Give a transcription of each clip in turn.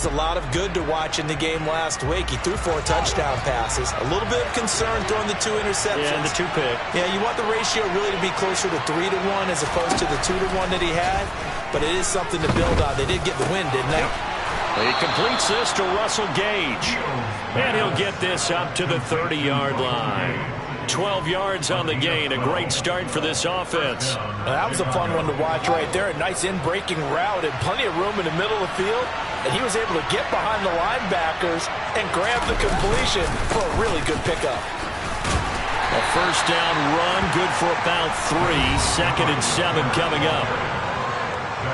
A lot of good to watch in the game last week. He threw 4 touchdown passes. A little bit of concern throwing the 2 interceptions. Yeah, and the 2 pick. Yeah, you want the ratio really to be closer to 3-to-1 as opposed to the 2-to-1 that he had. But it is something to build on. They did get the win, didn't they? He completes this to Russell Gage. And he'll get this up to the 30-yard line. 12 yards on the gain. A great start for this offense. That was a fun one to watch right there. A nice in-breaking route and plenty of room in the middle of the field. And he was able to get behind the linebackers and grab the completion for a really good pickup. A first down run, good for about 3. 2nd and 7 coming up.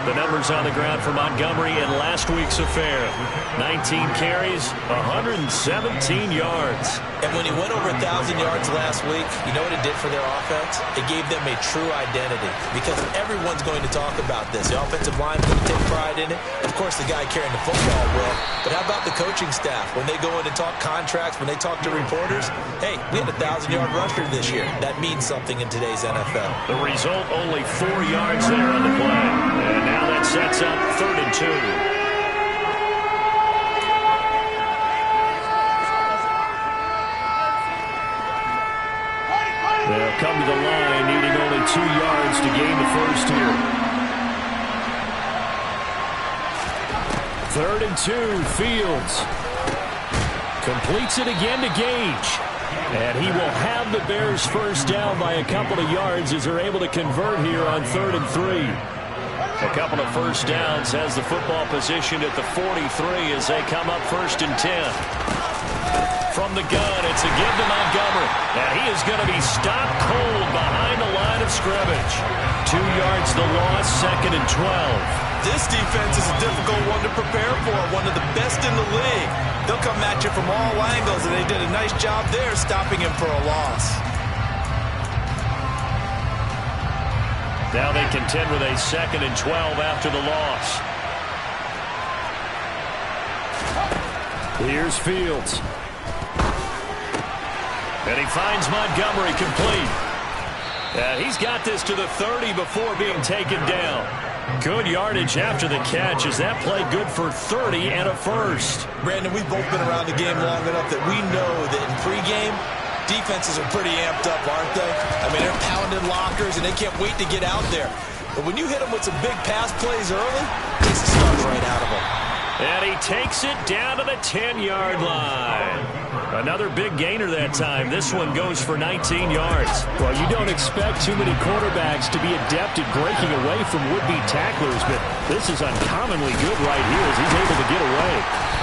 The numbers on the ground for Montgomery in last week's affair. 19 carries, 117 yards. And when he went over 1,000 yards last week, you know what it did for their offense? It gave them a true identity because everyone's going to talk about this. The offensive line is going to take pride in it. Of course, the guy carrying the football will. But how about the coaching staff? When they go in and talk contracts, when they talk to reporters, hey, we had a 1,000-yard rusher this year. That means something in today's NFL. The result, only 4 yards there on the play. And now that sets up 3rd and 2. They'll come to the line, needing only 2 yards to gain the first here. 3rd and 2, Fields. Completes it again to Gage. And he will have the Bears first down by a couple of yards as they're able to convert here on 3rd and 3. A couple of first downs has the football positioned at the 43 as they come up 1st and 10. From the gun, it's a give to Montgomery. And he is going to be stopped cold behind the line of scrimmage. 2 yards the loss, 2nd and 12. This defense is a difficult one to prepare for, one of the best in the league. They'll come at you from all angles, and they did a nice job there stopping him for a loss. Now they contend with a 2nd and 12 after the loss. Here's Fields. And he finds Montgomery complete. He's got this to the 30 before being taken down. Good yardage after the catch. Is that play good for 30 and a first? Brandon, we've both been around the game long enough that we know that in pregame, defenses are pretty amped up, aren't they? I mean, they're pounding lockers, and they can't wait to get out there. But when you hit them with some big pass plays early, it takes the starch right out of them. And he takes it down to the 10-yard line. Another big gainer that time. This one goes for 19 yards. Well, you don't expect too many quarterbacks to be adept at breaking away from would-be tacklers, but this is uncommonly good right here as he's able to get away.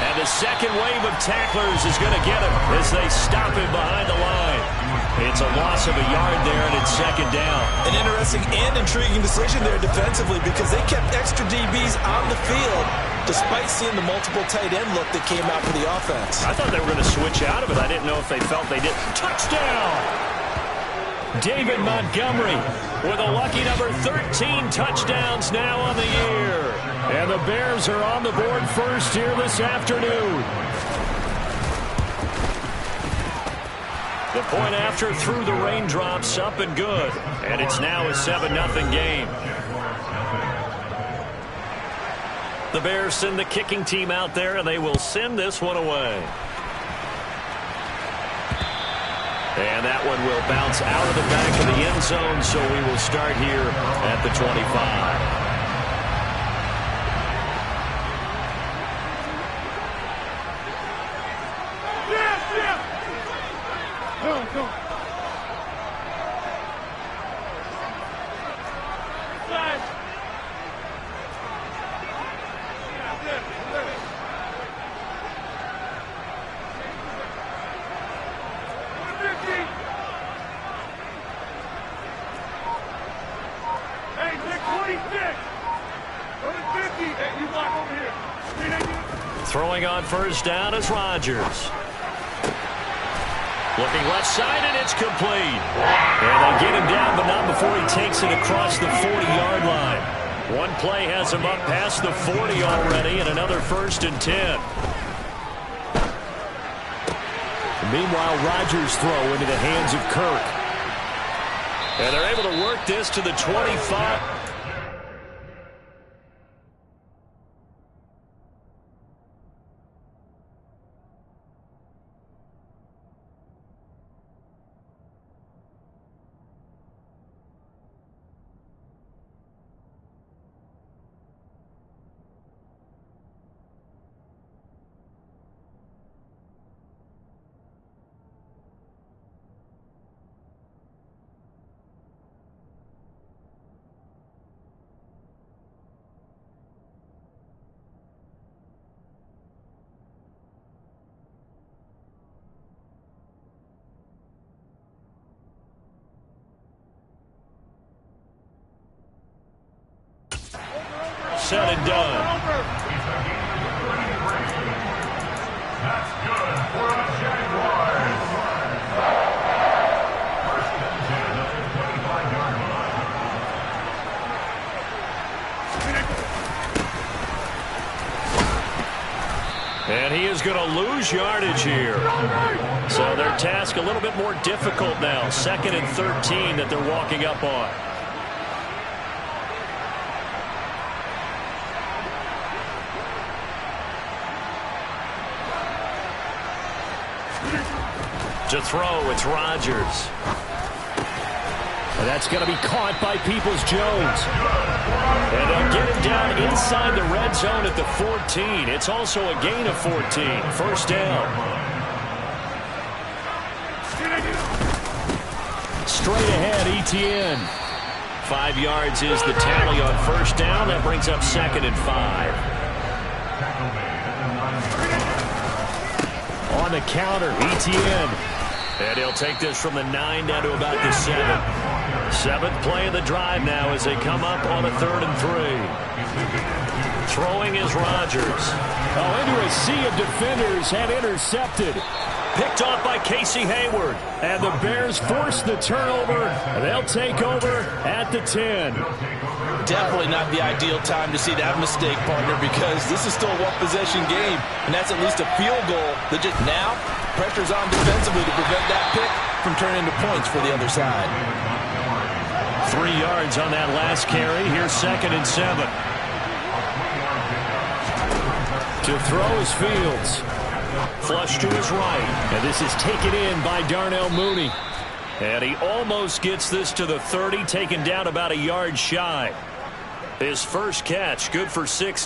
And the second wave of tacklers is going to get him as they stop him behind the line. It's a loss of a yard there, and it's 2nd down. An interesting and intriguing decision there defensively because they kept extra DBs on the field despite seeing the multiple tight end look that came out for the offense. I thought they were going to switch out of it. I didn't know if they felt they did. Touchdown! David Montgomery with a lucky number 13 touchdowns now on the year. And the Bears are on the board first here this afternoon. The point after through the raindrops, up and good. And it's now a 7-0 game. The Bears send the kicking team out there, and they will send this one away. And that one will bounce out of the back of the end zone, so we will start here at the 25. Throwing on first down is Rodgers. Looking left side, and it's complete. And they get him down, but not before he takes it across the 40-yard line. One play has him up past the 40 already, and another 1st and 10. Meanwhile, Rodgers' throw into the hands of Kirk. And they're able to work this to the 25. said and done. That's good for a Jaguars. First and 10 at the 25-yard line. And he is going to lose yardage here. So their task a little bit more difficult now. 2nd and 13 that they're walking up on. To throw, it's Rodgers. And that's going to be caught by Peoples-Jones. And they'll get him down inside the red zone at the 14. It's also a gain of 14. First down. Straight ahead, Etienne. 5 yards is the tally on first down. That brings up 2nd and 5. On the counter, Etienne. And he'll take this from the 9 down to about the 7. 7th play of the drive now as they come up on a 3rd and 3. Throwing is Rodgers. Oh, into a sea of defenders and intercepted. Picked off by Casey Hayward. And the Bears force the turnover. They'll take over at the 10. Definitely not the ideal time to see that mistake, partner, because this is still a one-possession game, and that's at least a field goal. That just now, pressure's on defensively to prevent that pick from turning into points for the other side. 3 yards on that last carry. Here's 2nd and 7. To throw is Fields. Flush to his right. And this is taken in by Darnell Mooney. And he almost gets this to the 30, taken down about a yard shy. His first catch, good for 6.